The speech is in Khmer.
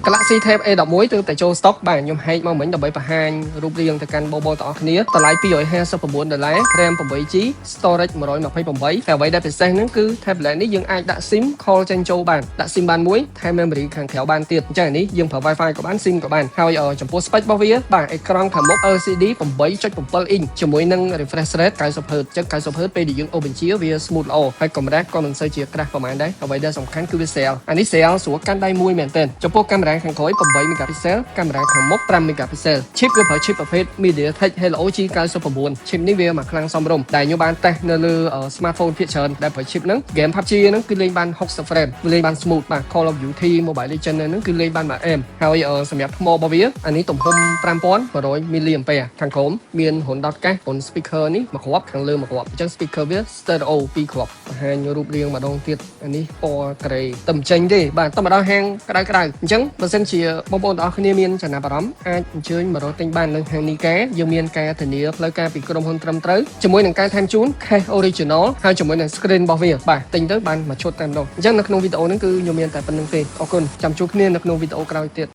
Galaxy Tab A11 ទើបតែចូល stock បាទខ្ញុំហែកមកមិញដើម្បីបង្ហាញរូបរាងទៅកាន់បងៗទាំងអស់គ្នាតម្លៃ$259 RAM 8GB storage 128តែអ្វីដែលពិសេសហ្នឹងគឺ tablet នេះយើងអាចដាក់ SIM call ចេញចូលបានដាក់ SIM បានមួយថែម memory ខាងក្រៅបានទៀតអញ្ចឹងនេះយើងប្រើ Wi-Fi ក៏បាន SIM ក៏បានហើយចំពោះ spec របស់វាបាទអេក្រង់ខាងមុខ LCD 8.7 inch ជាមួយនឹង refresh rate 90Hz អញ្ចឹង 90Hz ពេលដែលយើងអូសបញ្ជាវា smooth ល្អហើយកម្រិតក៏មិនសូវជាក្រាស់ប្រហែលដែរអ្វីដែលសំខាន់គឺវា cell អានេះ cell ស្រួលកាន់ដៃមួយមែនទែនចំពោះកាមេរ៉ាខាងក្រោយ8 megapixel កាមេរ៉ាខាងមុខ5 megapixel chip វាប្រើ chip ប្រភេទ MediaTek Helio G99 chip នេះវាមកខ្លាំងសមរម្យដែលខ្ញុំបានតេស្តនៅលើ smartphone ភាគច្រើនដែលប្រើ chip ហ្នឹង game PUBG ហ្នឹងគឺលេងបាន60 frame លេងបាន smooth បាទ Call of Duty Mobile Legends ហ្នឹងគឺលេងបាន1 aim ហើយសម្រាប់ថ្មរបស់វាអានេះទំហំ5100 mAh ខាងក្រោមមានរន្ធដោតកាសរន្ធ speaker នេះមួយគ្រាប់ខាងលើមួយគ្រាប់អញ្ចឹង speaker វា stereo 2គ្រាប់បង្ហាញរូបរាងម្ដងទៀតអានេះពណ៌ក្រេតែមិនចេញទេបាទតែម្ដងហាងក្តៅអញ្ចឹងបើសិនជាបងប្អូនទាំងអស់គ្នាមានចំណាប់អារម្មណ៍អាចអញ្ជើញមករកទិញបាននៅហាង Nika យើងមានការធានាផ្លូវការពីក្រុមហ៊ុនត្រឹមត្រូវជាមួយនឹងការថែមជូន cash original ហើយជាមួយនឹង screen របស់វាបាទទិញទៅបានមួយឈុតតែម្ដងអញ្ចឹងនៅក្នុងវីដេអូហ្នឹងគឺខ្ញុំមានតែប៉ុណ្្នឹងទេអរគុណចាំជួបគ្នានៅក្នុងវីដេអូក្រោយទៀត